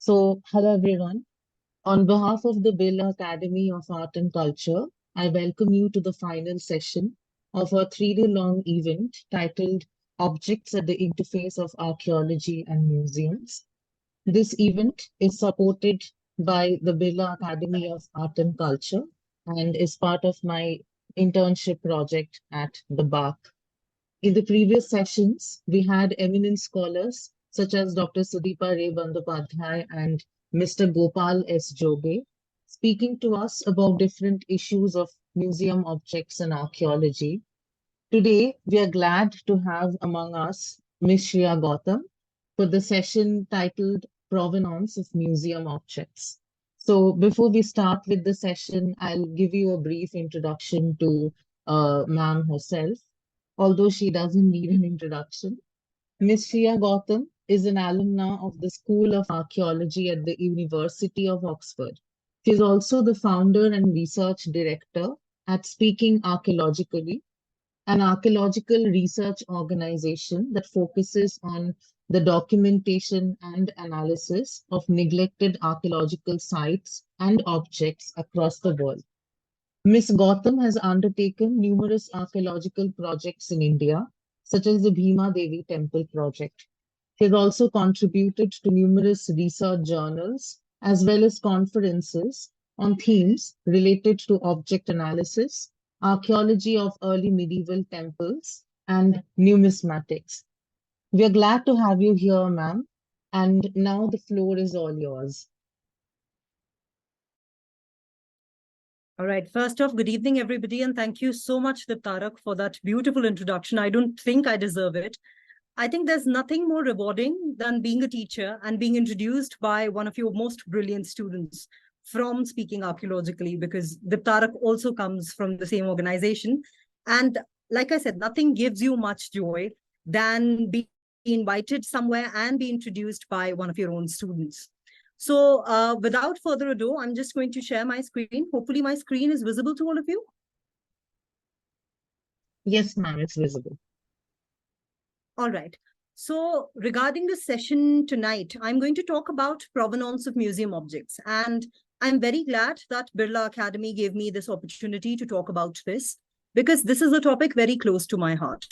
Hello everyone. On behalf of the Birla Academy of Art and Culture, I welcome you to the final session of our 3-day long event titled Objects at the Interface of Archaeology and Museums. This event is supported by the Birla Academy of Art and Culture and is part of my internship project at the BAAC. In the previous sessions, we had eminent scholars such as Dr. Sudipa Bandyopadhyay and Mr. Gopal S. Joge speaking to us about different issues of museum objects and archaeology. Today, we are glad to have among us Ms. Shriya Gautam for the session titled Provenance of Museum Objects. So before we start with the session, I'll give you a brief introduction to ma'am herself, although she doesn't need an introduction. Ms. Shriya Gautam is an alumna of the School of Archaeology at the University of Oxford. She is also the founder and research director at Speaking Archaeologically, an archaeological research organization that focuses on the documentation and analysis of neglected archaeological sites and objects across the world. Ms. Gautam has undertaken numerous archaeological projects in India, such as the Bhima Devi Temple project. She has also contributed to numerous research journals as well as conferences on themes related to object analysis, archaeology of early medieval temples, and numismatics. We are glad to have you here, ma'am, and now the floor is all yours. All right. First off, good evening, everybody. And thank you so much, Diptarka, for that beautiful introduction. I don't think I deserve it. I think there's nothing more rewarding than being a teacher and being introduced by one of your most brilliant students from Speaking Archaeologically, because Diptarka also comes from the same organization. And like I said, nothing gives you much joy than being invited somewhere and be introduced by one of your own students. So without further ado, I'm just going to share my screen. Hopefully my screen is visible to all of you. Yes, ma'am, it's visible. All right. So regarding the session tonight, I'm going to talk about provenance of museum objects. And I'm very glad that Birla Academy gave me this opportunity to talk about this, because this is a topic very close to my heart.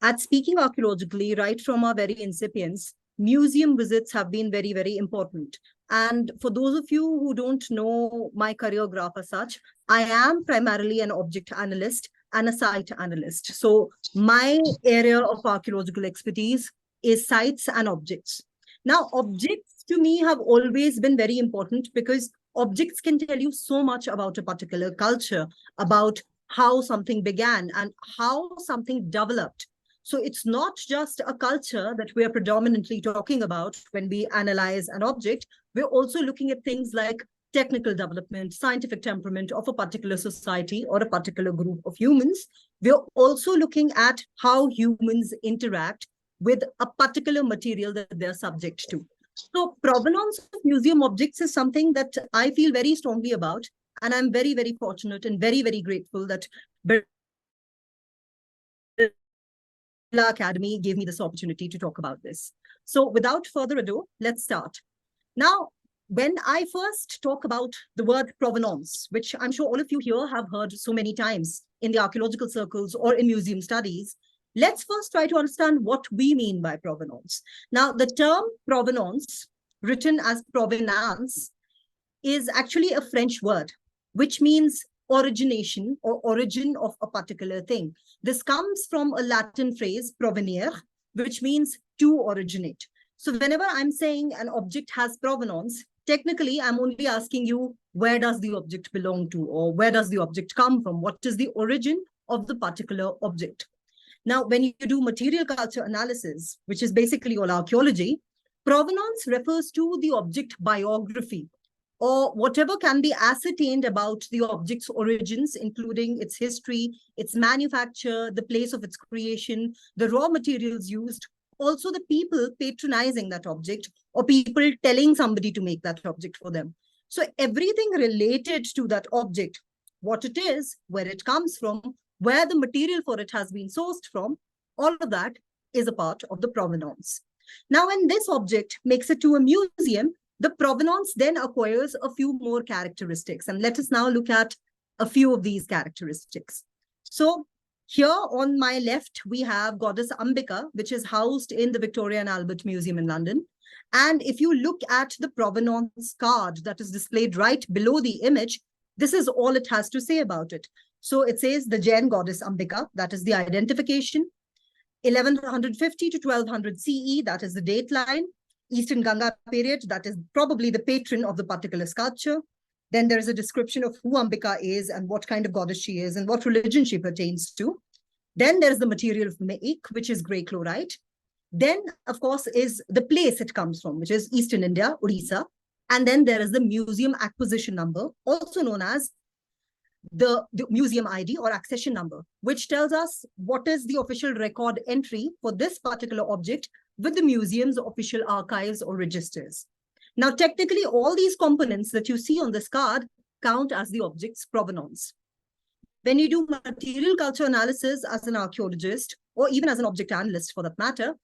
At Speaking Archaeologically, right from our very incipience, museum visits have been very, very important. And for those of you who don't know my career graph as such, I am primarily an object analyst and a site analyst. So my area of archaeological expertise is sites and objects. Now, objects to me have always been very important because objects can tell you so much about a particular culture, about how something began and how something developed. So it's not just a culture that we are predominantly talking about when we analyze an object. We're also looking at things like technical development, scientific temperament of a particular society or a particular group of humans. We're also looking at how humans interact with a particular material that they're subject to. So provenance of museum objects is something that I feel very strongly about. And I'm very, very fortunate and very, very grateful that Academy gave me this opportunity to talk about this. So without further ado, let's start. Now, when I first talk about the word provenance, which I'm sure all of you here have heard so many times in the archaeological circles or in museum studies, let's first try to understand what we mean by provenance. Now, the term provenance, written as provenance, is actually a French word, which means origination or origin of a particular thing. This comes from a Latin phrase, provenire, which means to originate. So whenever I'm saying an object has provenance, technically I'm only asking you, where does the object belong to, or where does the object come from? What is the origin of the particular object? Now, when you do material culture analysis, which is basically all archaeology, provenance refers to the object biography, or whatever can be ascertained about the object's origins, including its history, its manufacture, the place of its creation, the raw materials used, also the people patronizing that object, or people telling somebody to make that object for them. So everything related to that object, what it is, where it comes from, where the material for it has been sourced from, all of that is a part of the provenance. Now, when this object makes it to a museum, the provenance then acquires a few more characteristics. And let us now look at a few of these characteristics. So here on my left, we have Goddess Ambika, which is housed in the Victoria and Albert Museum in London. And if you look at the provenance card that is displayed right below the image, this is all it has to say about it. So it says the Jain goddess Ambika, that is the identification. 1150 to 1200 CE, that is the date line. Eastern Ganga period, that is probably the patron of the particular sculpture. Then there is a description of who Ambika is and what kind of goddess she is and what religion she pertains to. Then there is the material of BAAC, which is grey chlorite. Then, of course, is the place it comes from, which is Eastern India, Odisha. And then there is the museum acquisition number, also known as the museum ID or accession number, which tells us what is the official record entry for this particular object with the museum's official archives or registers. Now, technically, all these components that you see on this card count as the object's provenance. When you do material culture analysis as an archaeologist, or even as an object analyst for that matter,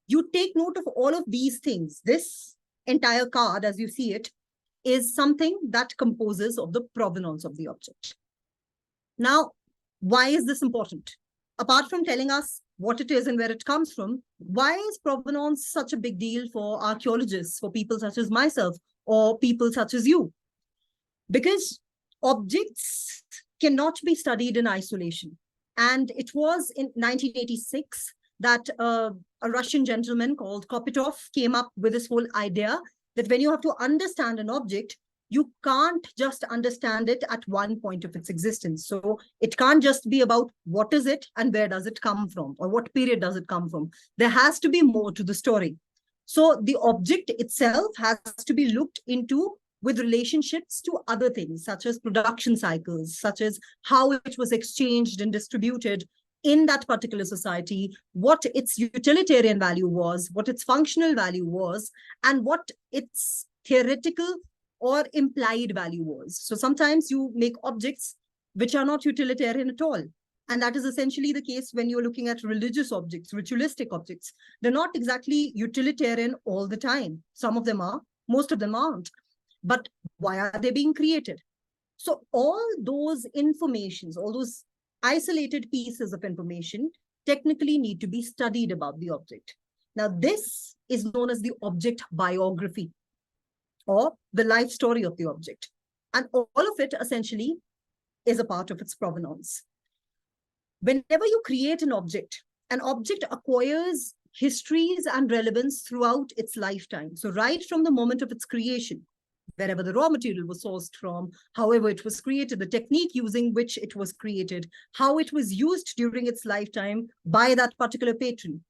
you take note of all of these things. This entire card, as you see it, is something that composes of the provenance of the object. Now, why is this important? Apart from telling us what it is and where it comes from, why is provenance such a big deal for archaeologists, for people such as myself, or people such as you? Because objects cannot be studied in isolation. And it was in 1986 that a Russian gentleman called Kopytov came up with this whole idea that when you have to understand an object, you can't just understand it at one point of its existence. So it can't just be about what is it and where does it come from or what period does it come from. There has to be more to the story. So the object itself has to be looked into with relationships to other things, such as production cycles, such as how it was exchanged and distributed in that particular society, what its utilitarian value was, what its functional value was, and what its theoretical or implied value was. So sometimes you make objects which are not utilitarian at all. And that is essentially the case when you're looking at religious objects, ritualistic objects. They're not exactly utilitarian all the time. Some of them are, most of them aren't. But why are they being created? So all those informations, all those isolated pieces of information technically need to be studied about the object. Now, this is known as the object biography or the life story of the object. And all of it essentially is a part of its provenance. Whenever you create an object acquires histories and relevance throughout its lifetime. So right from the moment of its creation, wherever the raw material was sourced from, however it was created, the technique using which it was created, how it was used during its lifetime by that particular patron.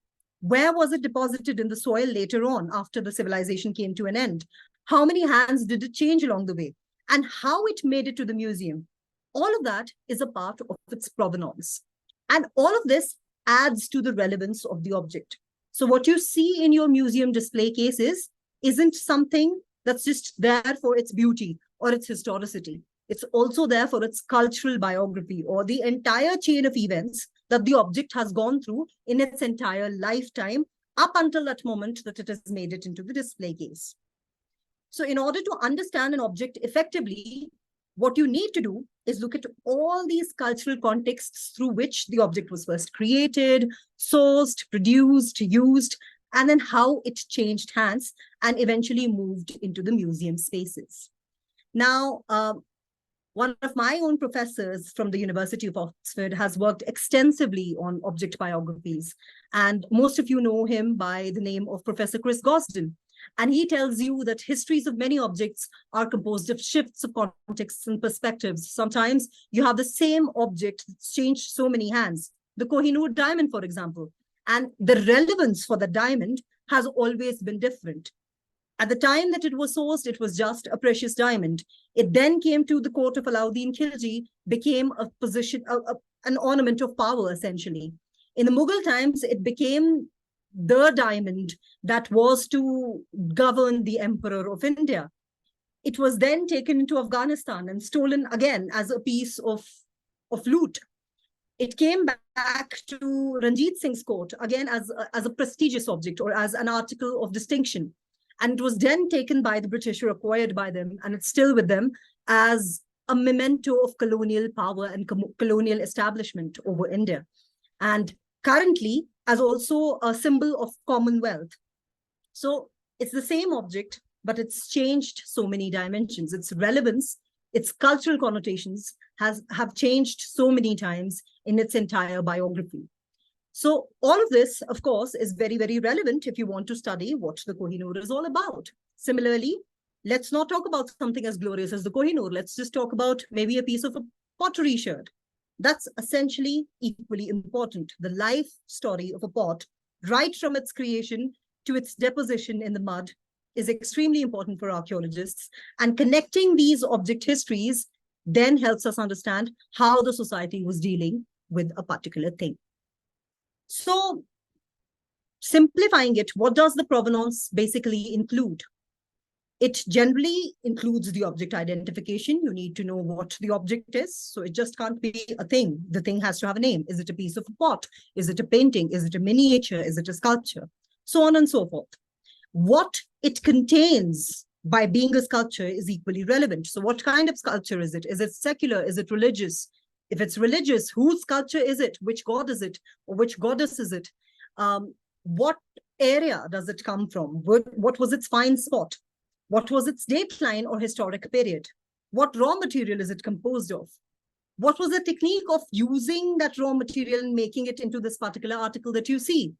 Where was it deposited in the soil later on after the civilization came to an end? How many hands did it change along the way? And how it made it to the museum? All of that is a part of its provenance. And all of this adds to the relevance of the object. So what you see in your museum display cases isn't something that's just there for its beauty or its historicity. It's also there for its cultural biography or the entire chain of events that the object has gone through in its entire lifetime up until that moment that it has made it into the display case. So in order to understand an object effectively, what you need to do is look at all these cultural contexts through which the object was first created, sourced, produced, used, and then how it changed hands and eventually moved into the museum spaces. Now, one of my own professors from the University of Oxford has worked extensively on object biographies. And most of you know him by the name of Professor Chris Gosden. And he tells you that histories of many objects are composed of shifts of contexts and perspectives. Sometimes you have the same object that's changed so many hands. The Kohinoor diamond, for example. And the relevance for the diamond has always been different. At the time that it was sourced, it was just a precious diamond. It then came to the court of Alauddin Khilji, became a position, an ornament of power, essentially. In the Mughal times, it became the diamond that was to govern the emperor of India. It was then taken into Afghanistan and stolen again as a piece of loot. It came back to Ranjit Singh's court, again as a prestigious object or as an article of distinction. And it was then taken by the British or acquired by them, and it's still with them as a memento of colonial power and colonial establishment over India. And currently as also a symbol of commonwealth. So it's the same object, but it's changed so many dimensions. Its relevance, its cultural connotations have changed so many times in its entire biography. So all of this, of course, is very, very relevant if you want to study what the Kohinoor is all about. Similarly, let's not talk about something as glorious as the Kohinoor. Let's just talk about maybe a piece of a pottery sherd. That's essentially equally important. The life story of a pot, right from its creation to its deposition in the mud, is extremely important for archaeologists. And connecting these object histories then helps us understand how the society was dealing with a particular thing. So, simplifying it, what does the provenance basically include? It generally includes the object identification. You need to know what the object is. So it just can't be a thing. The thing has to have a name. Is it a piece of a pot? Is it a painting? Is it a miniature? Is it a sculpture? So on and so forth. What it contains by being a sculpture is equally relevant. So what kind of sculpture is it? Is it secular? Is it religious? If it's religious, whose sculpture is it? Which god is it? Or which goddess is it? What area does it come from? What was its fine spot? What was its dateline or historic period? What raw material is it composed of? What was the technique of using that raw material and making it into this particular article that you see?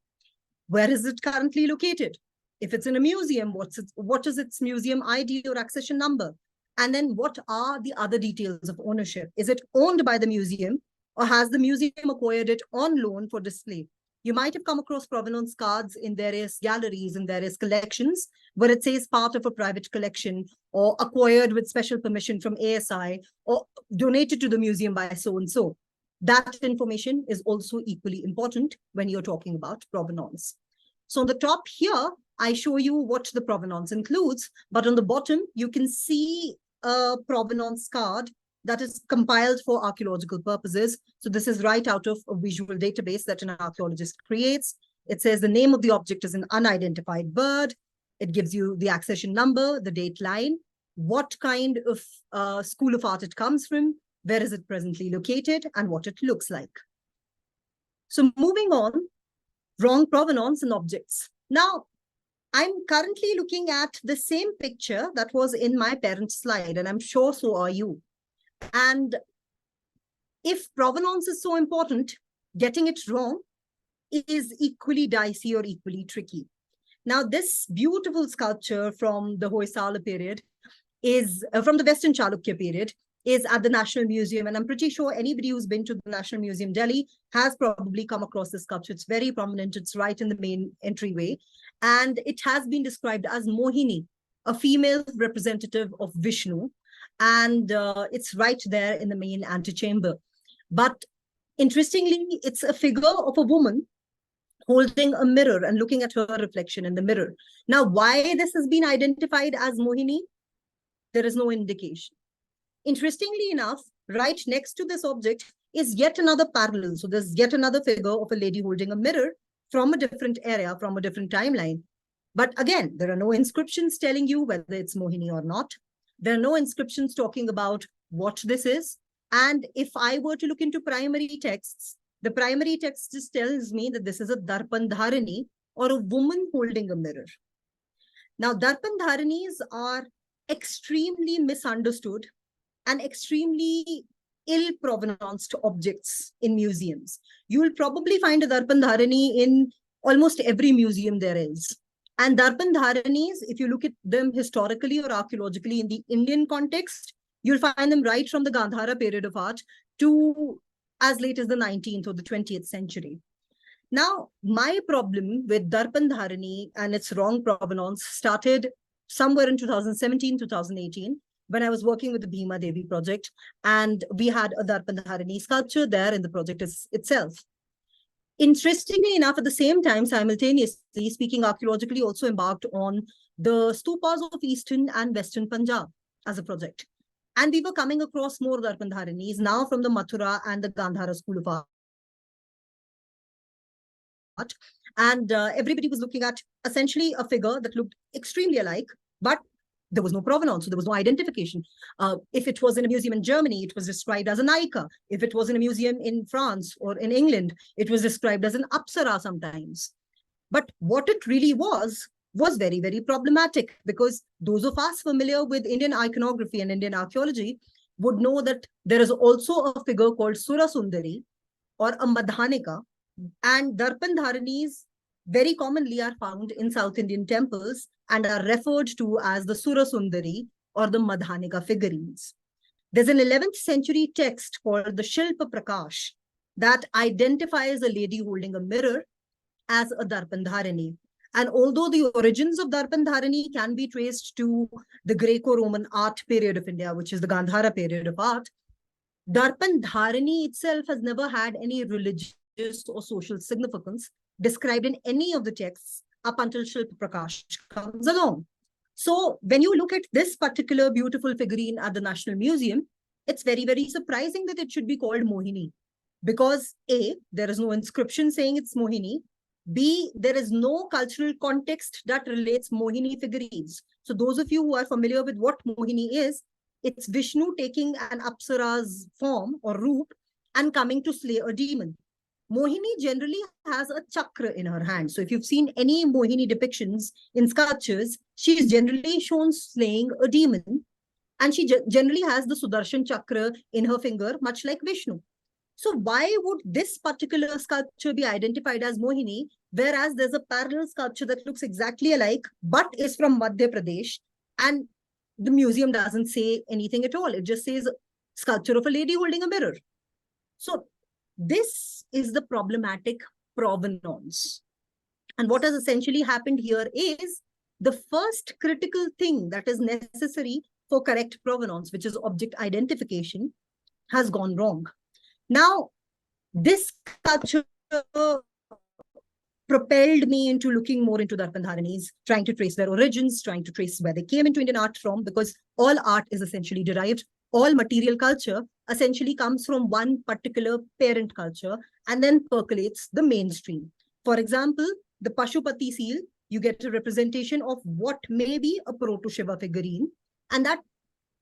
Where is it currently located? If it's in a museum, what is its museum ID or accession number? And then what are the other details of ownership? Is it owned by the museum, or has the museum acquired it on loan for display? You might have come across provenance cards in various galleries and various collections where it says part of a private collection or acquired with special permission from ASI or donated to the museum by so-and-so. That information is also equally important when you're talking about provenance. So on the top here, I show you what the provenance includes, but on the bottom, you can see a provenance card that is compiled for archaeological purposes. So this is right out of a visual database that an archaeologist creates. It says the name of the object is an unidentified bird. It gives you the accession number, the date line, what kind of school of art it comes from, where is it presently located, and what it looks like. So moving on, wrong provenance and objects. Now, I'm currently looking at the same picture that was in my parents' slide, and I'm sure so are you. And if provenance is so important, getting it wrong is equally dicey or equally tricky. Now, this beautiful sculpture from the Hoysala period is from the Western Chalukya period, is at the National Museum. And I'm pretty sure anybody who's been to the National Museum, Delhi, has probably come across this sculpture. It's very prominent. It's right in the main entryway. And it has been described as Mohini, a female representative of Vishnu. And it's right there in the main antechamber. But interestingly, it's a figure of a woman holding a mirror and looking at her reflection in the mirror. Now, why this has been identified as Mohini, there is no indication. Interestingly enough, right next to this object is yet another parallel. So there's yet another figure of a lady holding a mirror from a different area, from a different timeline. But again, there are no inscriptions telling you whether it's Mohini or not. There are no inscriptions talking about what this is. And if I were to look into primary texts, the primary text just tells me that this is a Darpan Dharani, or a woman holding a mirror. Now, Darpan Dharanis are extremely misunderstood and extremely ill provenanced objects in museums. You will probably find a Darpan Dharani in almost every museum there is. And Darpan Dharanis, if you look at them historically or archaeologically in the Indian context, you'll find them right from the Gandhara period of art to as late as the 19th or the 20th century. Now, my problem with Darpan Dharani and its wrong provenance started somewhere in 2017, 2018, when I was working with the Bhima Devi project, and we had a Darpan Dharani sculpture there in the project itself. Interestingly enough, at the same time, simultaneously, Speaking Archaeologically also embarked on the stupas of Eastern and Western Punjab as a project. And we were coming across more Darpan Dharanis now from the Mathura and the Gandhara School of Art. And everybody was looking at essentially a figure that looked extremely alike, but there was no provenance, so there was no identification. If it was in a museum in Germany, it was described as a Naika. If it was in a museum in France or in England, it was described as an Apsara sometimes. But what it really was very, very problematic, because those of us familiar with Indian iconography and Indian archaeology would know that there is also a figure called Sura Sundari or a Madhanika, and Darpan Dharanis very commonly are found in South Indian temples and are referred to as the Sura Sundari or the Madhanika figurines. There's an 11th century text called the Shilpa Prakash that identifies a lady holding a mirror as a Darpan Dharani. And although the origins of Darpan Dharani can be traced to the Greco-Roman art period of India, which is the Gandhara period of art, Darpan Dharani itself has never had any religious or social significance described in any of the texts up until Shilpa Prakash comes along. So when you look at this particular beautiful figurine at the National Museum, it's very, very surprising that it should be called Mohini, because A, there is no inscription saying it's Mohini. B, there is no cultural context that relates Mohini figurines. So those of you who are familiar with what Mohini is, it's Vishnu taking an Apsara's form or roop and coming to slay a demon. Mohini generally has a chakra in her hand. So if you've seen any Mohini depictions in sculptures, she is generally shown slaying a demon, and she generally has the Sudarshan chakra in her finger, much like Vishnu. So why would this particular sculpture be identified as Mohini, whereas there's a parallel sculpture that looks exactly alike, but is from Madhya Pradesh, and the museum doesn't say anything at all. It just says sculpture of a lady holding a mirror. So this is the problematic provenance. And what has essentially happened here is the first critical thing that is necessary for correct provenance, which is object identification, has gone wrong. Now, this sculpture propelled me into looking more into Darpan Dharanis, trying to trace their origins, trying to trace where they came into Indian art from, because all art is essentially derived. All material culture essentially comes from one particular parent culture and then percolates the mainstream. For example, the Pashupati seal, you get a representation of what may be a proto-Shiva figurine, and that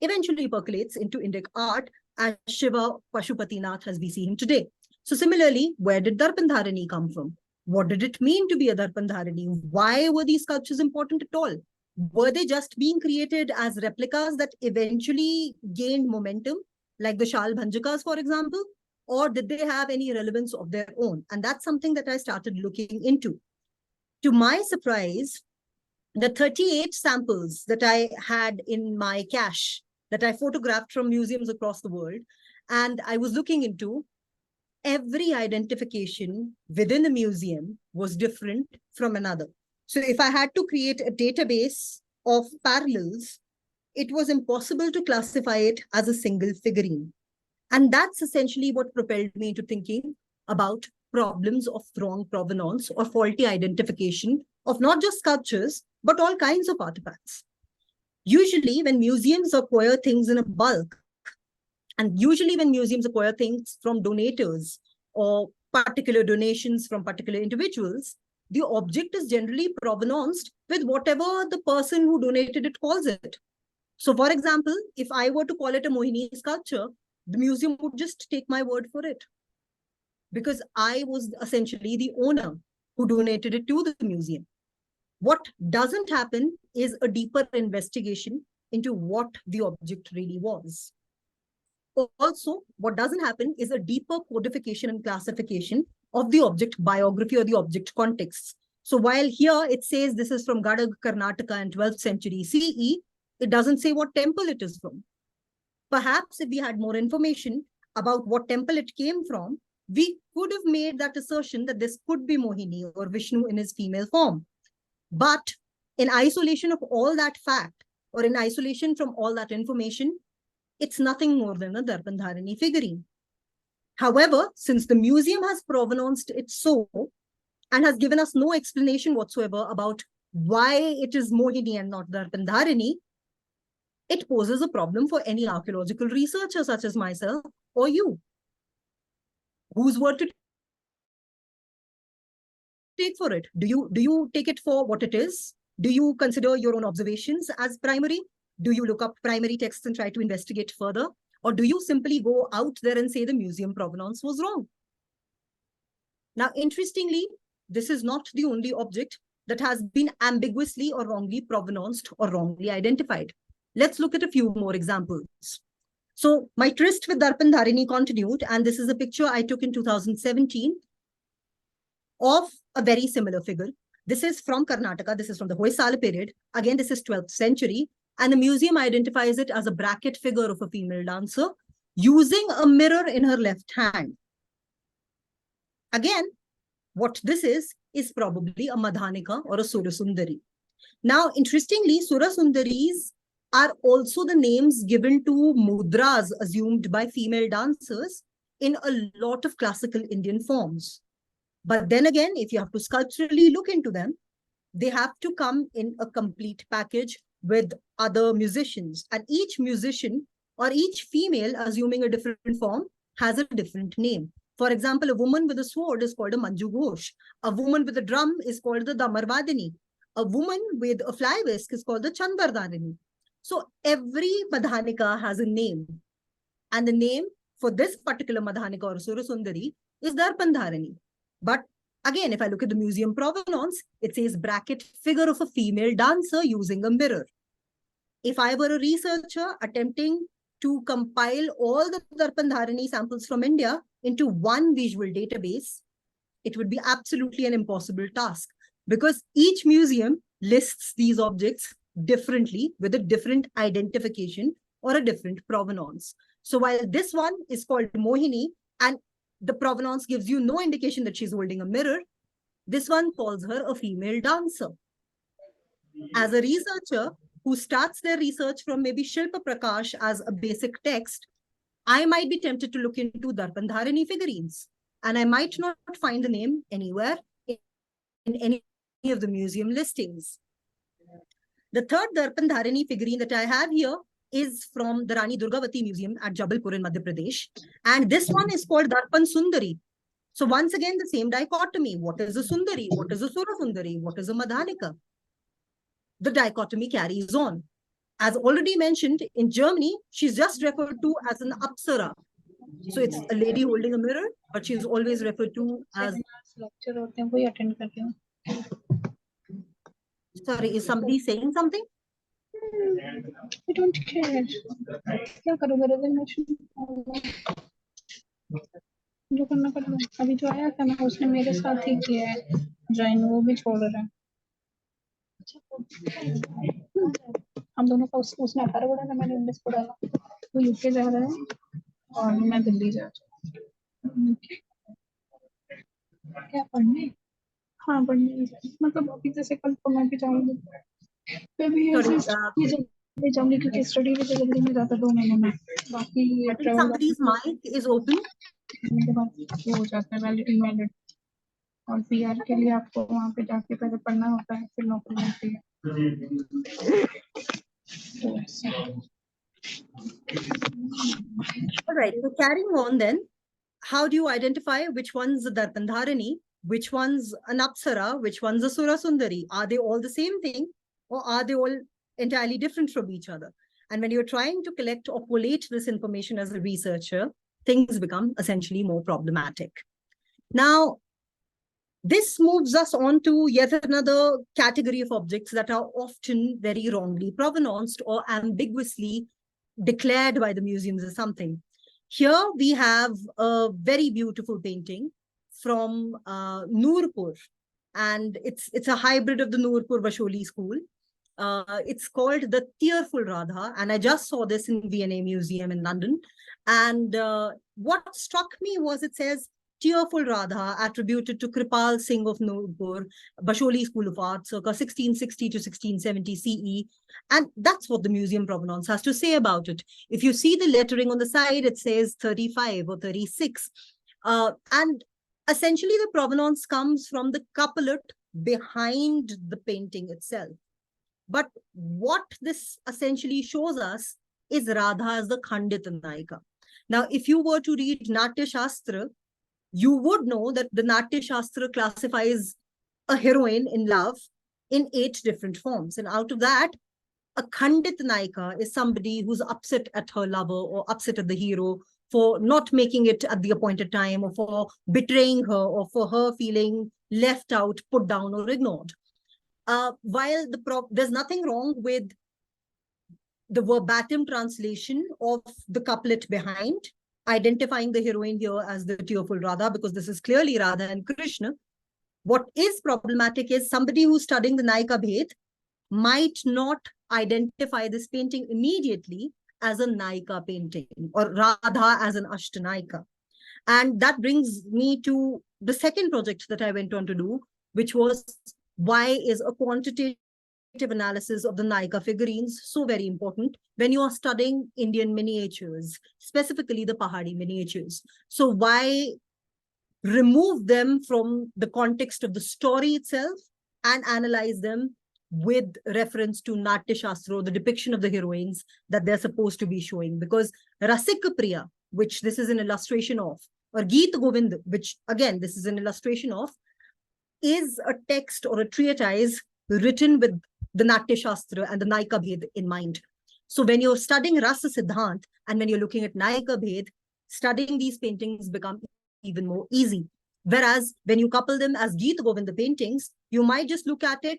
eventually percolates into Indic art as Shiva Pashupatinath as we see him today. So similarly, where did Darpan Dharani come from? What did it mean to be a Darpan Dharani? Why were these sculptures important at all? Were they just being created as replicas that eventually gained momentum, like the Shal Bhanjakas, for example? Or did they have any relevance of their own? And that's something that I started looking into. To my surprise, the 38 samples that I had in my cache that I photographed from museums across the world, and I was looking into, every identification within a museum was different from another. So if I had to create a database of parallels, it was impossible to classify it as a single figurine. And that's essentially what propelled me into thinking about problems of wrong provenance or faulty identification of not just sculptures, but all kinds of artifacts. Usually when museums acquire things in a bulk, and usually when museums acquire things from donators or particular donations from particular individuals, the object is generally provenanced with whatever the person who donated it calls it. So for example, if I were to call it a Mohini sculpture, the museum would just take my word for it, because I was essentially the owner who donated it to the museum. What doesn't happen is a deeper investigation into what the object really was. Also, what doesn't happen is a deeper codification and classification of the object biography or the object context. So while here it says this is from Gadag, Karnataka in 12th century CE, it doesn't say what temple it is from. Perhaps if we had more information about what temple it came from, we could have made that assertion that this could be Mohini or Vishnu in his female form. But in isolation of all that fact, or in isolation from all that information, it's nothing more than a Darpan Dharani figurine. However, since the museum has provenanced it so, and has given us no explanation whatsoever about why it is Mohini and not Darpan Dharani, it poses a problem for any archaeological researcher such as myself or you. Whose word to take for it? Do you take it for what it is? Do you consider your own observations as primary? Do you look up primary texts and try to investigate further? Or do you simply go out there and say the museum provenance was wrong? Now, interestingly, this is not the only object that has been ambiguously or wrongly provenanced or wrongly identified. Let's look at a few more examples. So my tryst with Darpan Dharini continued, and this is a picture I took in 2017 of a very similar figure. This is from Karnataka. This is from the Hoysala period. Again, this is 12th century. And the museum identifies it as a bracket figure of a female dancer using a mirror in her left hand. Again, what this is probably a Madhanika or a Surasundari. Now, interestingly, Surasundaris are also the names given to mudras assumed by female dancers in a lot of classical Indian forms. But then again, if you have to sculpturally look into them, they have to come in a complete package with other musicians. And each musician or each female assuming a different form has a different name. For example, a woman with a sword is called a Manju Ghosh. A woman with a drum is called the Damarvadini. A woman with a fly whisk is called the Chandvardharini. So every Madhanika has a name. And the name for this particular Madhanika or Surasundari is Darpandharani. But again, if I look at the museum provenance, it says bracket figure of a female dancer using a mirror. If I were a researcher attempting to compile all the Darpandharani samples from India into one visual database, it would be absolutely an impossible task because each museum lists these objects differently with a different identification or a different provenance. So while this one is called Mohini and the provenance gives you no indication that she's holding a mirror, this one calls her a female dancer. As a researcher who starts their research from maybe Shilpa Prakash as a basic text, I might be tempted to look into Darpandharani figurines, and I might not find the name anywhere in any of the museum listings. The third Darpandharani figurine that I have here is from the Rani Durgavati Museum at Jabalpur in Madhya Pradesh. And this one is called Darpan Sundari. So once again, the same dichotomy. What is a Sundari? What is a Surasundari? What is a Madhanika? The dichotomy carries on. As already mentioned, in Germany, she's just referred to as an Apsara. So it's a lady holding a mirror, but she's always referred to as... Sorry, is somebody saying something? I don't care. क्या करूँगा resignation? जो करना कर लो. अभी जो आया था ना उसने मेरे साथ ही किया है join, वो भी छोड़ रहा है. हम दोनों का उसने 18 को डाला, मैंने 19 को डाला. वो यूके जा रहा है और मैं दिल्ली जा रहा हूँ. क्या पढ़ने? हाँ पढ़ने. मतलब अभी जैसे कल को मैं भी जाऊँगी. मैं भी ये जाऊँगी क्योंकि स्टडी भी जल्दी में जाता 2 महीने में. बाकी somebody's mic is open. के बाद वो हो जाता है वैलिड इनवैलिड. और पीआर के लिए आपको वहाँ पे जाके पहले पढ़ना होता है फिर नौकरी मिलती है. All right, so carrying on then, how do you identify which one's a Darpandharani, which one's an Apsara, which one's a Surasundari? Are they all the same thing or are they all entirely different from each other? And when you're trying to collect or collate this information as a researcher, things become essentially more problematic. Now, this moves us on to yet another category of objects that are often very wrongly provenanced or ambiguously declared by the museums as something. Here we have a very beautiful painting from Noorpur, and it's a hybrid of the Noorpur Vasholi school. It's called the Tearful Radha, and I just saw this in V&A Museum in London. And what struck me was it says Tearful Radha attributed to Kripal Singh of Noorpur, Basholi School of Art, circa 1660 to 1670 CE. And that's what the museum provenance has to say about it. If you see the lettering on the side, it says 35 or 36. And essentially the provenance comes from the couplet behind the painting itself. But what this essentially shows us is Radha as the Khandita Naika. Now, if you were to read Natya Shastra, you would know that the Natya Shastra classifies a heroine in love in 8 different forms. And out of that, a Khandit Naika is somebody who's upset at her lover or upset at the hero for not making it at the appointed time, or for betraying her, or for her feeling left out, put down, or ignored. While there's nothing wrong with the verbatim translation of the couplet behind, identifying the heroine here as the tearful Radha, because this is clearly Radha and Krishna. What is problematic is somebody who's studying the Naika Bhed might not identify this painting immediately as a Naika painting, or Radha as an Ashtanaika. And that brings me to the second project that I went on to do, which was, why is a quantitative analysis of the Naika figurines so very important when you are studying Indian miniatures, specifically the Pahadi miniatures? So why remove them from the context of the story itself and analyze them with reference to Natya Shastra, the depiction of the heroines that they're supposed to be showing? Because Rasika Priya, which this is an illustration of, or Geet Govind, which again this is an illustration of, is a text or a treatise written with the Natya Shastra and the Naika Bhed in mind. So when you're studying Rasa Siddhant and when you're looking at Naika Bhed, studying these paintings become even more easy. Whereas when you couple them as Geet Govinda paintings, you might just look at it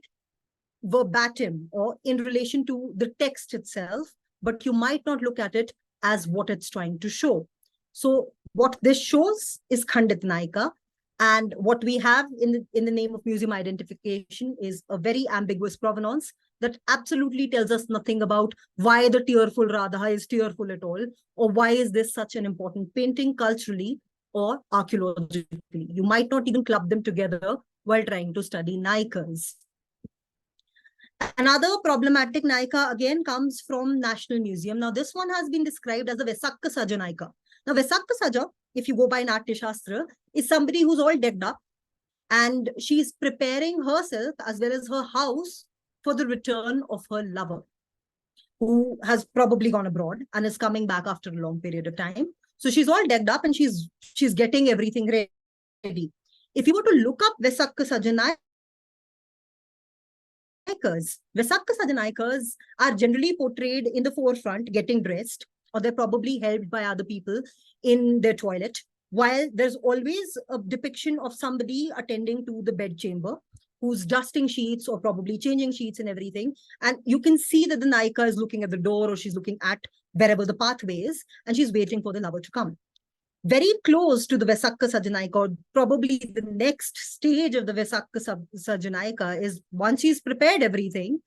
verbatim or in relation to the text itself, but you might not look at it as what it's trying to show. So what this shows is Khandit Naika, and what we have in the name of museum identification is a very ambiguous provenance that absolutely tells us nothing about why the tearful Radha is tearful at all, or why is this such an important painting culturally or archaeologically. You might not even club them together while trying to study Naikas. Another problematic Naika again comes from National Museum. Now this one has been described as a Vesakka Saja Naika. Now Vesakka Saja, if you go by Natya Shastra, is somebody who's all decked up and she's preparing herself as well as her house for the return of her lover, who has probably gone abroad and is coming back after a long period of time. So she's all decked up and she's getting everything ready. If you were to look up Vesakka Sajanaikas, Vesakka Sajanaikas are generally portrayed in the forefront getting dressed, or they're probably helped by other people in their toilet, while there's always a depiction of somebody attending to the bedchamber who's dusting sheets or probably changing sheets and everything. And you can see that the Naika is looking at the door, or she's looking at wherever the pathway is, and she's waiting for the lover to come. Very close to the Vesakka Sajanaika, or probably the next stage of the Vesakka Sajanaika, is once she's prepared everything,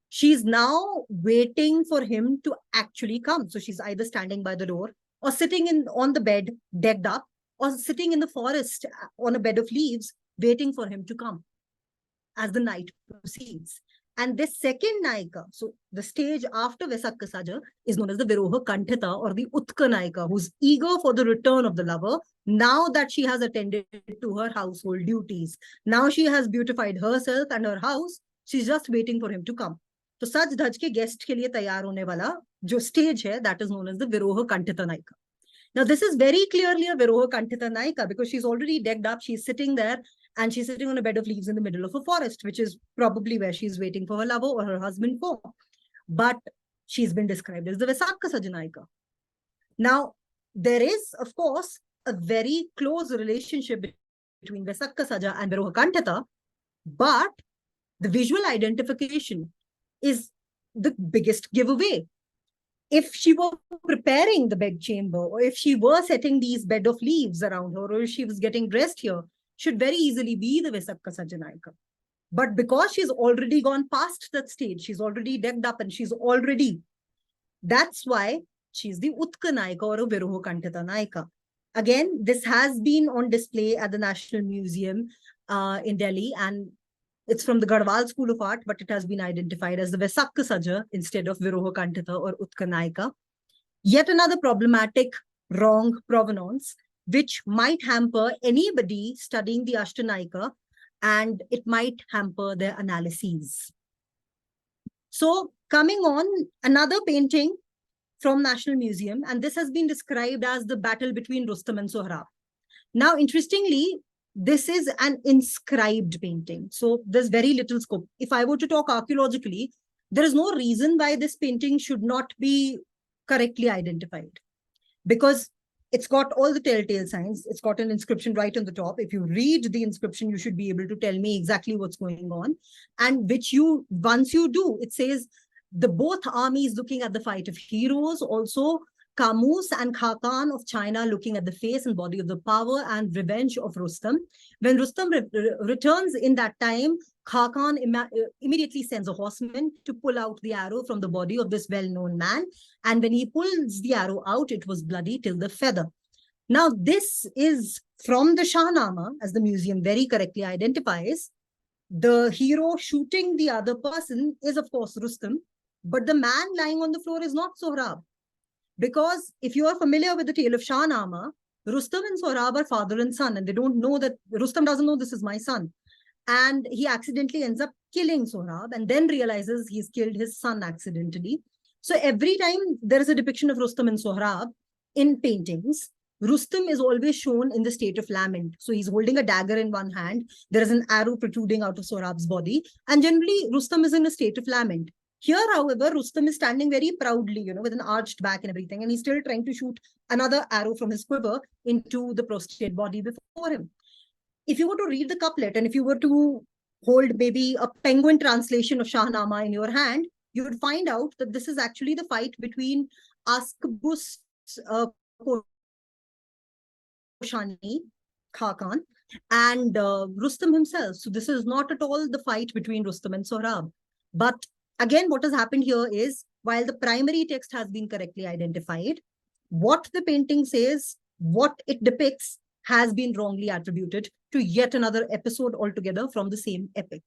she's now waiting for him to actually come. So she's either standing by the door or sitting on the bed, decked up, or sitting in the forest on a bed of leaves, waiting for him to come as the night proceeds. And this second Naika, so the stage after Vesakka Saja, is known as the Viroha Kanthita, or the Utka Naika, who's eager for the return of the lover now that she has attended to her household duties. Now she has beautified herself and her house. She's just waiting for him to come. So saj dhaj ke guest ke liye taiyar hone wala jo stage hai, that is known as the Viroha Kanthita Naika. Now this is very clearly a Viroha Kanthita Naika because she's already decked up, she's sitting there, and she's sitting on a bed of leaves in the middle of a forest, which is probably where she's waiting for her lover or her husband for. But she's been described as the Vesakka Sajanaika. Now, there is, of course, a very close relationship between Vesakka Saja and Viroha Kanthita, but the visual identification is the biggest giveaway. If she were preparing the bedchamber, or if she were setting these bed of leaves around her, or if she was getting dressed here, should very easily be the Vesakka Sajanaika. But because she's already gone past that stage, she's already decked up and she's already, that's why she's the Utka Naika or a Viroha Kanthita Naika. Again, this has been on display at the National Museum in Delhi, and it's from the Garhwal School of Art, but it has been identified as the Vesakka Saja instead of Viroha Kanthita or Utka Naika. Yet another problematic wrong provenance, which might hamper anybody studying the Ashtanaika, and it might hamper their analyses. So coming on, another painting from National Museum, and this has been described as the battle between Rustam and Sohrab. Now, interestingly, this is an inscribed painting. So there's very little scope. If I were to talk archaeologically, there is no reason why this painting should not be correctly identified, because it's got all the telltale signs. It's got an inscription right on the top. If you read the inscription, you should be able to tell me exactly what's going on. And which you, once you do, it says the both armies looking at the fight of heroes, also Camus and Khakan of China looking at the face and body of the power and revenge of Rustam. When Rustam returns in that time, Khakan immediately sends a horseman to pull out the arrow from the body of this well-known man. And when he pulls the arrow out, it was bloody till the feather. Now, this is from the Shahnama, as the museum very correctly identifies. The hero shooting the other person is, of course, Rustam, but the man lying on the floor is not Sohrab. Because if you are familiar with the tale of Shahnama, Rustam and Sohrab are father and son, and they don't know that, Rustam doesn't know this is my son. And he accidentally ends up killing Sohrab and then realizes he's killed his son accidentally. So every time there is a depiction of Rustam and Sohrab in paintings, Rustam is always shown in the state of lament. So he's holding a dagger in one hand. There is an arrow protruding out of Sohrab's body. And generally, Rustam is in a state of lament. Here, however, Rustam is standing very proudly, with an arched back and everything. And he's still trying to shoot another arrow from his quiver into the prostrate body before him. If you were to read the couplet, and if you were to hold maybe a penguin translation of Shahnama in your hand, you would find out that this is actually the fight between Askabus Koshani, Khakan, and Rustam himself. So this is not at all the fight between Rustam and Sohrab. But again, what has happened here is, while the primary text has been correctly identified, what the painting says, what it depicts, has been wrongly attributed to yet another episode altogether from the same epic.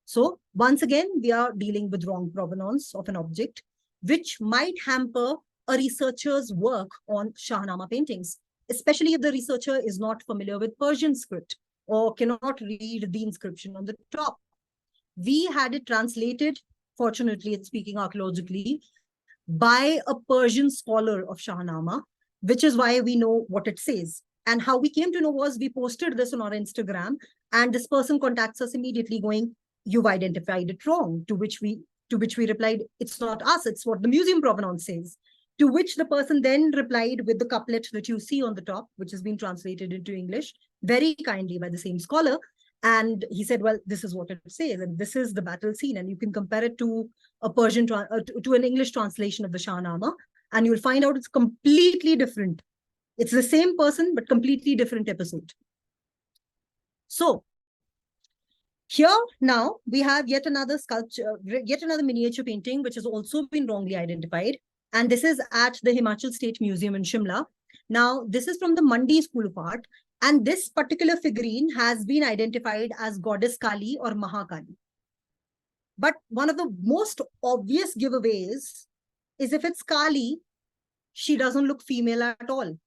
So once again, we are dealing with wrong provenance of an object, which might hamper a researcher's work on Shahnama paintings, especially if the researcher is not familiar with Persian script or cannot read the inscription on the top. We had it translated, fortunately, in Speaking Archaeologically, by a Persian scholar of Shahnama, which is why we know what it says. And how we came to know was, we posted this on our Instagram, and this person contacts us immediately going, "You've identified it wrong," to which we replied, "It's not us, it's what the museum provenance says." To which the person then replied with the couplet that you see on the top, which has been translated into English very kindly by the same scholar. And he said, well, this is what it says, and this is the battle scene. And you can compare it to a Persian, to an English translation of the Shahnama, and you'll find out it's completely different. It's the same person, but completely different episode. So here now we have yet another sculpture, yet another miniature painting, which has also been wrongly identified. And this is at the Himachal State Museum in Shimla. Now, this is from the Mandi School of Art. And this particular figurine has been identified as Goddess Kali or Mahakali. But one of the most obvious giveaways is, if it's Kali, she doesn't look female at all.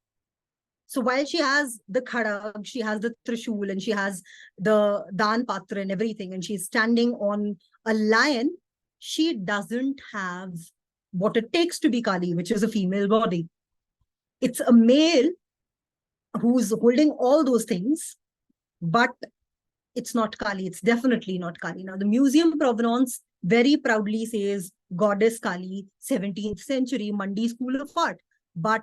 So while she has the khadag, she has the trishul, and she has the dan patra and everything, and she's standing on a lion, she doesn't have what it takes to be Kali, which is a female body. It's a male who's holding all those things, but it's not Kali. It's definitely not Kali. Now, the museum provenance very proudly says Goddess Kali, 17th century, Mandi School of Art. But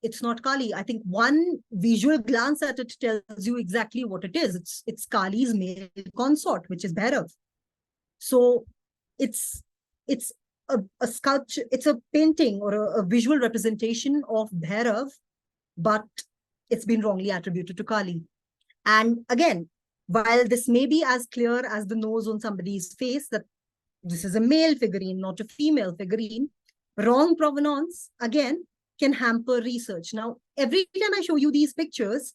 it's not Kali. I think one visual glance at it tells you exactly what it is. It's Kali's male consort, which is Bhairav. So it's a sculpture, it's a painting or a visual representation of Bhairav, but it's been wrongly attributed to Kali. And again, while this may be as clear as the nose on somebody's face that this is a male figurine, not a female figurine, wrong provenance, again, can hamper research. Now, every time I show you these pictures,